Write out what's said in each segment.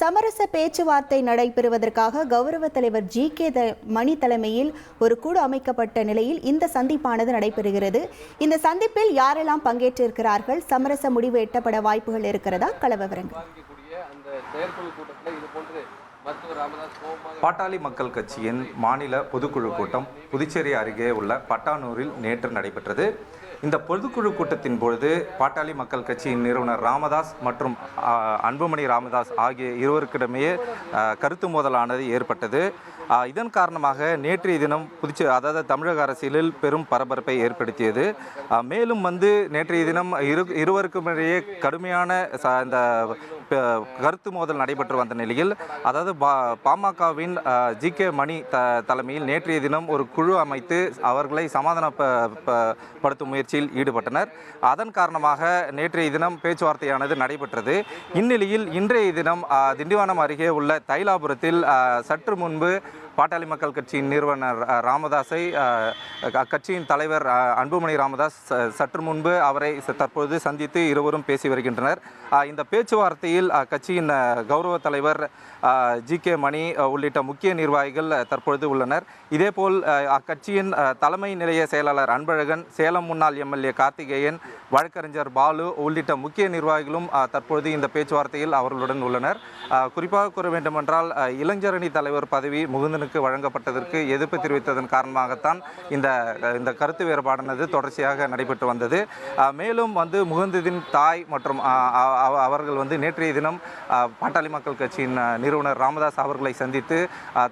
சமரச பேச்சுவார்த்தை நடைபெறுவதற்காக கௌரவ தலைவர் ஜி.கே. மணி தலைமையில் ஒரு குழு அமைக்கப்பட்ட நிலையில் இந்த சந்திப்பானது நடைபெறுகிறது. இந்த சந்திப்பில் யாரெல்லாம் பங்கேற்றிருக்கிறார்கள், சமரச முடிவு எட்டப்பட வாய்ப்புகள் இருக்கிறதா? கள விவரங்கள். பாட்டாளி மக்கள் கட்சியின் மாநில பொதுக்குழு கூட்டம் புதுச்சேரி அருகே உள்ள பட்டானூரில் நேற்று நடைபெற்றது. இந்த பொதுக்குழு கூட்டத்தின் பொழுது பாட்டாளி மக்கள் கட்சியின் நிறுவனர் ராமதாஸ் மற்றும் அன்புமணி ராமதாஸ் ஆகிய இருவருக்கிடமே கருத்து மோதலானது ஏற்பட்டது. இதன் காரணமாக நேற்றைய தினம் அதாவது தமிழக அரசியலில் பெரும் பரபரப்பை ஏற்படுத்தியது. மேலும் நேற்றைய தினம் இருவருக்கும் இடையே கடுமையான இந்த கருத்து மோதல் நடைபெற்று வந்த நிலையில், அதாவது பாமகவின் ஜி.கே. மணி தலைமையில் நேற்றைய தினம் ஒரு குழு அமைத்து அவர்களை சமாதானப்படுத்தும் முயற்சியில் ஈடுபட்டனர். அதன் காரணமாக நேற்றைய தினம் பேச்சுவார்த்தையானது நடைபெற்றது. இந்நிலையில் இன்றைய தினம் திண்டிவனம் அருகே உள்ள தைலாபுரத்தில் சற்று முன்பு பாட்டாளி மக்கள் கட்சியின் நிறுவனர் ராமதாஸை கட்சியின் தலைவர் அன்புமணி ராமதாஸ் சற்று முன்பு அவரை தற்போது சந்தித்து இருவரும் பேசி வருகின்றனர். இந்த பேச்சுவார்த்தையில் கட்சியின் கௌரவ தலைவர் ஜி.கே. மணி உள்ளிட்ட முக்கிய நிர்வாகிகள் தற்பொழுது உள்ளனர். இதேபோல் அக்கட்சியின் தலைமை நிலைய செயலாளர் அன்பழகன், சேலம் முன்னாள் எம்எல்ஏ கார்த்திகேயன், வழக்கறிஞர் பாலு உள்ளிட்ட முக்கிய நிர்வாகிகளும் தற்பொழுது இந்த பேச்சுவார்த்தையில் அவர்களுடன் உள்ளனர். குறிப்பாக கூற வேண்டுமென்றால், இளைஞரணி தலைவர் பதவி முகுந்தனுக்கு வழங்கப்பட்டதற்கு எதிர்ப்பு தெரிவித்ததன் காரணமாகத்தான் இந்த கருத்து வேறுபாடானது தொடர்ச்சியாக நடைபெற்று வந்தது. மேலும் முகுந்ததின் தாய் மற்றும் அவர்கள் நேற்றைய தினம் பாட்டாளி மக்கள் கட்சியின் நிறுவனர் ராமதாஸ் அவர்களை சந்தித்து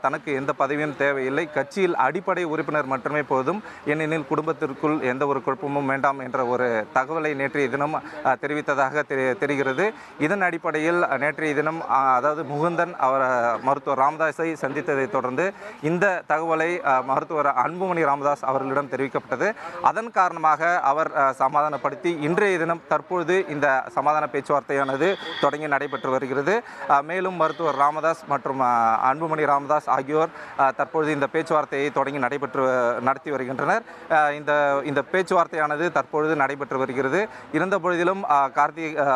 தனக்கு எந்த பதவியும் தேவையில்லை, கட்சியில் அடிப்படை உறுப்பினர் மட்டுமே போதும், ஏனெனில் குடும்பத்திற்குள் எந்த ஒரு குழப்பமும் வேண்டாம் என்ற ஒரு தகவலை நேற்றைய தினம் தெரிவித்ததாக தெரிகிறது. இதன் அடிப்படையில் நேற்றைய தினம் அதாவது முகுந்தன் மருத்துவர் ராமதாஸை சந்தித்ததை தொடர்ந்து இந்த தகவலை மருத்துவர் அன்புமணி ராமதாஸ் அவர்களிடம் தெரிவிக்கப்பட்டது. அதன் காரணமாக அவர் சமாதானப்படுத்தி இன்றைய தினம் தற்பொழுது இந்த சமாதான பேச்சுவார்த்தையானது தொடங்கி நடைபெற்று வருகிறது. மேலும் மருத்துவர் ராமதாஸ் மற்றும் அன்புமணி ராமதாஸ் ஆகியோர் தற்பொழுது இந்த பேச்சுவார்த்தையை தொடங்கி நடத்தி வருகின்றனர். இந்த பேச்சுவார்த்தையானது தற்பொழுது நடைபெற்று வருகிறது. இருந்த பொழுதிலும்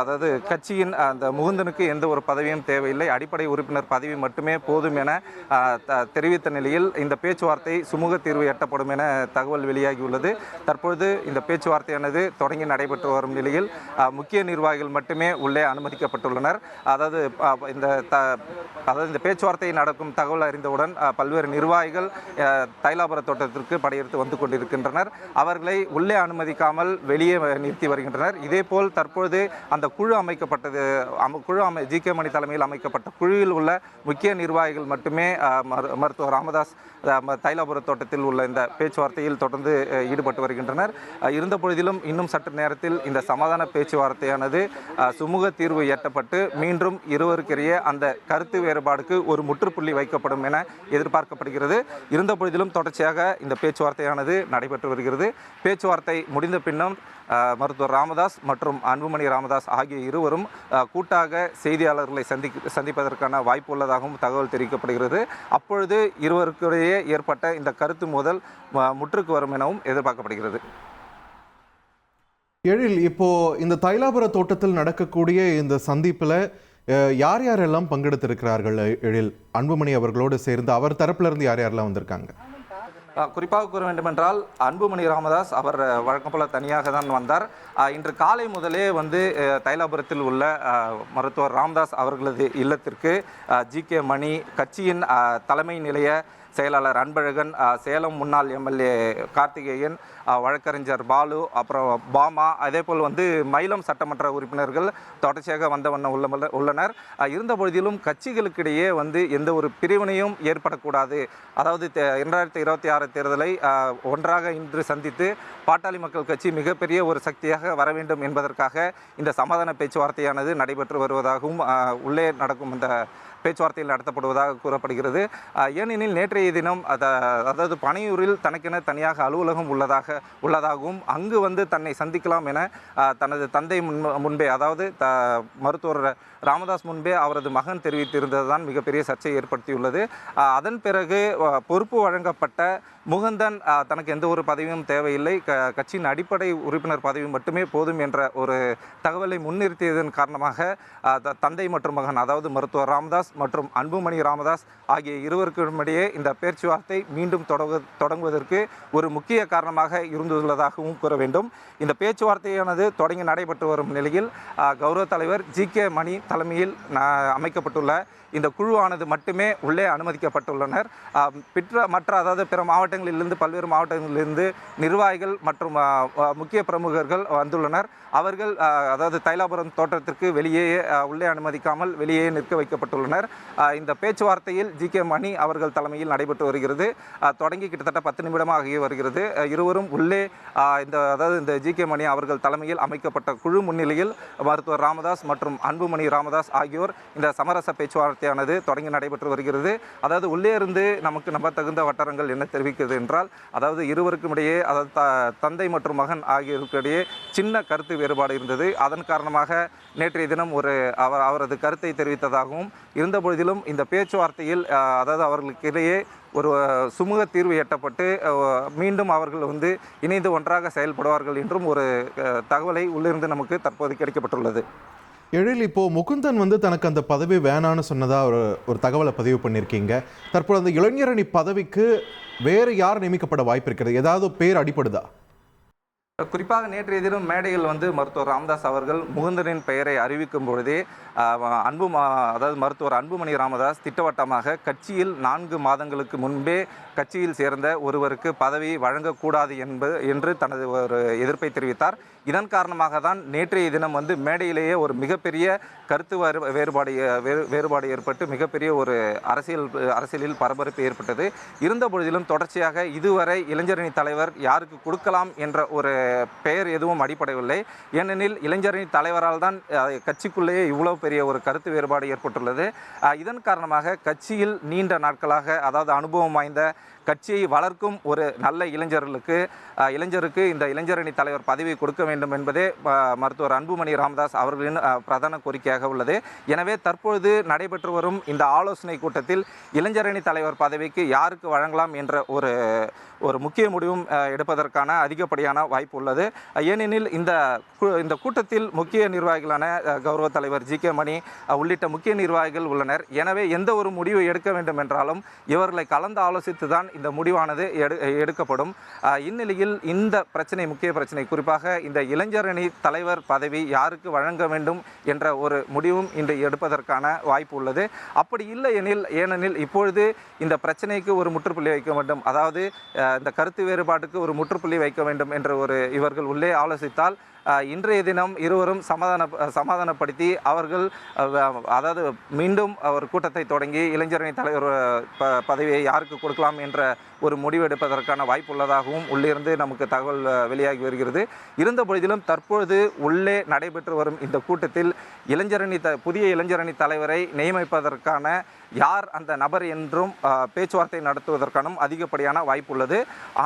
அதாவது கட்சியின் அந்த முகுந்தனுக்கு எந்த ஒரு பதவியும் தேவையில்லை, அடிப்படை உறுப்பினர் பதவி மட்டுமே போதும் என தெரிவித்த நிலையில் இந்த பேச்சுவார்த்தை சுமூக தீர்வு எட்டப்படும் என தகவல் வெளியாகியுள்ளது. தற்பொழுது இந்த பேச்சுவார்த்தையானது தொடங்கி நடைபெற்று வரும் நிலையில் முக்கிய நிர்வாகிகள் மட்டுமே உள்ளே அனுமதிக்கப்பட்டுள்ளனர். அதாவது இந்த பேச்சுவார்த்தை நடக்கும் தகவல் அறிந்தவுடன் பல்வேறு நிர்வாகிகள் தைலாபுர தோட்டத்திற்கு படையெடுத்து வந்து கொண்டிருக்கின்றனர். அவர்களை உள்ளே அனுமதிக்காமல் வெளியே நிறுத்தி வருகின்றனர். இதேபோல் தற்பொழுது அந்த குழு அமைக்கப்பட்டது, ஜி.கே. மணி தலைமையில் அமைக்கப்பட்ட குழுவில் உள்ள முக்கிய நிர்வாகிகள் மட்டுமே மருத்துவர் ராமதாஸ் தைலாபுர தோட்டத்தில் உள்ள இந்த பேச்சுவார்த்தையில் தொடர்ந்து ஈடுபட்டு வருகின்றனர். இருந்த பொழுதிலும் இன்னும் சற்று நேரத்தில் இந்த சமாதான பேச்சுவார்த்தையானது சுமூக தீர்வு எட்டப்பட்டு மீண்டும் இருவருக்கிடையே அந்த கருத்து வேறுபாடுக்கு ஒரு முற்றுப்புள்ளி வைக்கப்படும் என எதிர்பார்க்கப்படுகிறது. இருந்த பொழுதிலும் தொடர்ச்சியாக இந்த பேச்சுவார்த்தையானது நடைபெற்று வருகிறது. பேச்சுவார்த்தை முடிந்த பின்னர் மருத்துவர் ராமதாஸ் மற்றும் அன்புமணி ராமதாஸ் ஆகிய இருவரும் கூட்டாக செய்தியாளர்களை சந்திப்பதற்கான வாய்ப்பு உள்ளதாகவும் தகவல் தெரிவிக்கப்படுகிறது. அப்பொழுது இருவருக்கிடையே ஏற்பட்ட இந்த கருத்து மோதல் முற்றுக்கு வரும் எனவும் எதிர்பார்க்கப்படுகிறது. எழில், இப்போ இந்த தைலாபுர தோட்டத்தில் நடக்கக்கூடிய இந்த சந்திப்பில் யார் யாரெல்லாம் பங்கெடுத்திருக்கிறார்கள்? எழில், அன்புமணி அவர்களோடு சேர்ந்து அவர் தரப்பிலிருந்து யார் யாரெல்லாம் வந்திருக்காங்க? குறிப்பாக கூற வேண்டுமென்றால், அன்புமணி ராமதாஸ் அவர் வழக்கம் போல தனியாக தான் வந்தார். இன்று காலை முதலே தைலாபுரத்தில் உள்ள மருத்துவர் ராமதாஸ் அவர்களது இல்லத்திற்கு ஜி.கே. மணி, கட்சியின் தலைமை நிலைய செயலாளர் அன்பழகன், சேலம் முன்னாள் எம்எல்ஏ கார்த்திகேயன், வழக்கறிஞர் பாலு, அப்புறம் பாமா, அதேபோல் மயிலம் சட்டமன்ற உறுப்பினர்கள் தொடர்ச்சியாக உள்ளனர். இருந்த பொழுதிலும் கட்சிகளுக்கிடையே எந்த ஒரு பிரிவினையும் ஏற்படக்கூடாது, அதாவது 2026 தேர்தலை ஒன்றாக இன்று சந்தித்து பாட்டாளி மக்கள் கட்சி மிகப்பெரிய ஒரு சக்தியாக வர வேண்டும் என்பதற்காக இந்த சமாதான பேச்சுவார்த்தையானது நடைபெற்று வருவதாகவும் உள்ளே நடக்கும் இந்த பேச்சுவார்த்தையில் நடத்தப்படுவதாக கூறப்படுகிறது. ஏனெனில் நேற்றைய தினம் அதாவது பனையூரில் தனக்கென தனியாக அலுவலகம் உள்ளதாகவும் அங்கு தன்னை சந்திக்கலாம் என தனது தந்தை முன்பே, அதாவது மருத்துவர் ராமதாஸ் முன்பே அவரது மகன் தெரிவித்திருந்தது தான் மிகப்பெரிய சர்ச்சையை ஏற்படுத்தியுள்ளது. அதன் பிறகு பொறுப்பு வழங்கப்பட்ட முகுந்தன் தனக்கு எந்த ஒரு பதவியும் தேவையில்லை, கட்சியின் அடிப்படை உறுப்பினர் பதவி மட்டுமே போதும் என்ற ஒரு தகவலை முன்னிறுத்தியதன் காரணமாக தந்தை மற்றும் மகன், அதாவது மருத்துவர் ராமதாஸ் மற்றும் அன்புமணி ராமதாஸ் ஆகிய இருவருக்கும் இடையே இந்த பேச்சுவார்த்தை மீண்டும் தொடங்குவதற்கு ஒரு முக்கிய காரணமாக இருந்துள்ளதாகவும் கூற வேண்டும். இந்த பேச்சுவார்த்தையானது தொடங்கி நடைபெற்று வரும் நிலையில் கௌரவ தலைவர் GK மணி தலைமையில் அமைக்கப்பட்டுள்ள இந்த குழுவானது மட்டுமே உள்ளே அனுமதிக்கப்பட்டுள்ளனர். அதாவது பிற மாவட்டங்களிலிருந்து, பல்வேறு மாவட்டங்களிலிருந்து நிர்வாகிகள் மற்றும் முக்கிய பிரமுகர்கள் வந்துள்ளனர். அவர்கள் அதாவது தைலாபுரம் தோட்டத்திற்கு வெளியே உள்ளே அனுமதிக்காமல் வெளியே நிற்க வைக்கப்பட்டுள்ளனர். இந்த பேச்சுவார்த்தையில் GK மணி அவர்கள் தலைமையில் நடைபெற்று வருகிறது. தொடங்கி கிட்டத்தட்ட 10 நிமிடமாக வருகிறது. இருவரும் உள்ளே இந்த GK மணி அவர்கள் தலைமையில் அமைக்கப்பட்ட குழு முன்னிலையில் மருத்துவர் ராமதாஸ் மற்றும் அன்புமணி ராமதாஸ் ஆகியோர் இந்த சமரச பேச்சுவார்த்தையானது தொடங்கி நடைபெற்று வருகிறது. அதாவது உள்ளே இருந்து நமக்கு நம்பத்தகுந்த வட்டாரங்கள் என்ன தெரிவிக்கிறது என்றால், அதாவது இருவருக்கும் இடையே, அதாவது தந்தை மற்றும் மகன் ஆகியோருக்கிடையே சின்ன கருத்து வேறுபாடு இருந்தது. அதன் காரணமாக நேற்றைய தினம் அவரது கருத்தை தெரிவித்ததாகவும், இருந்த பொழுதிலும் இந்த பேச்சுவார்த்தையில் அதாவது அவர்களுக்கிடையே ஒரு சுமூக தீர்வு எட்டப்பட்டு மீண்டும் அவர்கள் இணைந்து ஒன்றாக செயல்படுவார்கள் என்றும் ஒரு தகவலை உள்ளிருந்து நமக்கு தற்போது கிடைக்கப்பட்டுள்ளது. எழில், இப்போ முகுந்தன் தனக்கு அந்த பதவி வேணான்னு சொன்னதா ஒரு தகவலை பதிவு பண்ணியிருக்கீங்க. தற்போது அந்த இளைஞரணி பதவிக்கு வேறு யார் நியமிக்கப்பட வாய்ப்பு இருக்கிறது? ஏதாவது பேர் அடிப்படுதா? குறிப்பாக நேற்றைய தினம் மேடையில் மருத்துவர் ராமதாஸ் அவர்கள் முகுந்தனின் பெயரை அறிவிக்கும் பொழுதே அதாவது மருத்துவர் அன்புமணி ராமதாஸ் திட்டவட்டமாக கட்சியில் 4 மாதங்களுக்கு முன்பே கட்சியில் சேர்ந்த ஒருவருக்கு பதவி வழங்கக்கூடாது என்று தனது ஒரு எதிர்ப்பை தெரிவித்தார். இதன் காரணமாக தான் நேற்றைய தினம் மேடையிலேயே ஒரு மிகப்பெரிய கருத்து வேறுபாடு ஏற்பட்டு மிகப்பெரிய ஒரு அரசியலில் பரபரப்பு ஏற்பட்டது. இருந்த பொழுதிலும் தொடர்ச்சியாக இதுவரை இளைஞரணி தலைவர் யாருக்கு கொடுக்கலாம் என்ற ஒரு பெயர் எதுவும் அடிப்படையில்லை. ஏனெனில் இளைஞரணி தலைவரால் தான் கட்சிக்குள்ளேயே இவ்வளவு பெரிய ஒரு கருத்து வேறுபாடு ஏற்பட்டுள்ளது. இதன் காரணமாக கட்சியில் நீண்ட நாட்களாக, அதாவது அனுபவம் வாய்ந்த கட்சியை வளர்க்கும் ஒரு நல்ல இளைஞருக்கு இந்த இளைஞரணி தலைவர் பதவி கொடுக்க வேண்டும் என்பதே மருத்துவர் அன்புமணி ராமதாஸ் அவர்களின் பிரதான கோரிக்கையாக உள்ளது. எனவே தற்பொழுது நடைபெற்று வரும் இந்த ஆலோசனை கூட்டத்தில் இளைஞரணி தலைவர் பதவிக்கு யாருக்கு வழங்கலாம் என்ற ஒரு முக்கிய முடிவும் எடுப்பதற்கான அதிகப்படியான வாய்ப்பு உள்ளது. ஏனெனில் இந்த கூட்டத்தில் முக்கிய நிர்வாகிகளான கௌரவ தலைவர் GK மணி உள்ளிட்ட முக்கிய நிர்வாகிகள் உள்ளனர். எனவே எந்த ஒரு முடிவு எடுக்க வேண்டும் என்றாலும் இவர்களை கலந்து ஆலோசித்து தான் இந்த முடிவானது எடுக்கப்படும். இந்நிலையில் இந்த முக்கிய பிரச்சனை, குறிப்பாக இந்த இளைஞரணி தலைவர் பதவி யாருக்கு வழங்க வேண்டும் என்ற ஒரு முடிவும் இன்று எடுப்பதற்கான வாய்ப்பு உள்ளது. அப்படி இல்லை ஏனெனில் இப்பொழுது இந்த பிரச்சனைக்கு ஒரு முற்றுப்புள்ளி வைக்க வேண்டும், அதாவது இந்த கருத்து வேறுபாட்டுக்கு ஒரு முற்றுப்புள்ளி வைக்க வேண்டும் என்ற இவர்கள் உள்ளே ஆலோசித்தால் இன்றைய தினம் இருவரும் சமாதானப்படுத்தி அவர்கள் அதாவது மீண்டும் ஒரு கூட்டத்தை தொடங்கி இளைஞரணி தலைவர் பதவியை யாருக்கு கொடுக்கலாம் என்ற ஒரு முடிவு எடுப்பதற்கான வாய்ப்பு உள்ளதாகவும் உள்ளிருந்து நமக்கு தகவல் வெளியாகி வருகிறது. இருந்த பொழுதிலும் தற்பொழுது உள்ளே நடைபெற்று வரும் இந்த கூட்டத்தில் புதிய இளைஞரணி தலைவரை நியமிப்பதற்கான யார் அந்த நபர் என்றும் பேச்சுவார்த்தை நடத்துவதற்கான அதிகப்படியான வாய்ப்பு உள்ளது.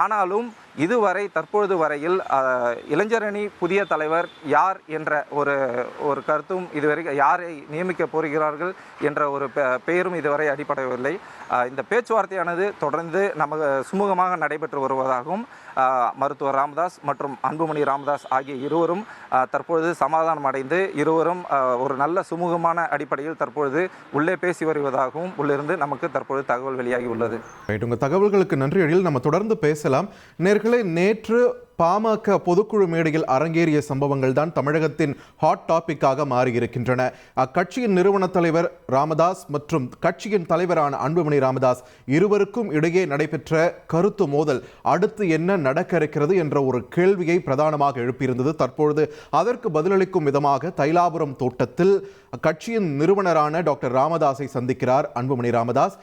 ஆனாலும் இதுவரை தற்பொழுது வரையில் இளைஞரணி புதிய தலைவர் யார் என்ற ஒரு கருத்தும் இதுவரை யாரை நியமிக்க போகிறார்கள் என்ற ஒரு பெயரும் இதுவரை அடிப்படையில்லை. இந்த பேச்சுவார்த்தையானது தொடர்ந்து நமக்கு சுமூகமாக நடைபெற்று வருவதாகவும் மருத்துவர் ராமதாஸ் மற்றும் அன்புமணி ராமதாஸ் ஆகிய இருவரும் தற்பொழுது சமாதானம் அடைந்து இருவரும் ஒரு நல்ல சுமூகமான அடிப்படையில் தற்பொழுது உள்ளே பேசி வருவதாகவும் உள்ளிருந்து நமக்கு தற்பொழுது தகவல் வெளியாகி உள்ளது. உங்கள் தகவல்களுக்கு நன்றி எழில். நம்ம தொடர்ந்து பேசலாம். நேர்களே, நேற்று பாமக பொதுக்குழு மேடையில் அரங்கேறிய சம்பவங்கள் தான் தமிழகத்தின் ஹாட் டாபிக்காக மாறியிருக்கின்றன. அக்கட்சியின் நிறுவன தலைவர் ராமதாஸ் மற்றும் கட்சியின் தலைவரான அன்புமணி ராமதாஸ் இருவருக்கும் இடையே நடைபெற்ற கருத்து மோதல் அடுத்து என்ன நடக்க இருக்கிறது என்ற ஒரு கேள்வியை பிரதானமாக எழுப்பியிருந்தது. தற்பொழுது அதற்கு பதிலளிக்கும் விதமாக தைலாபுரம் தோட்டத்தில் கட்சியின் நிறுவனரான டாக்டர் ராமதாஸை சந்திக்கிறார் அன்புமணி ராமதாஸ்.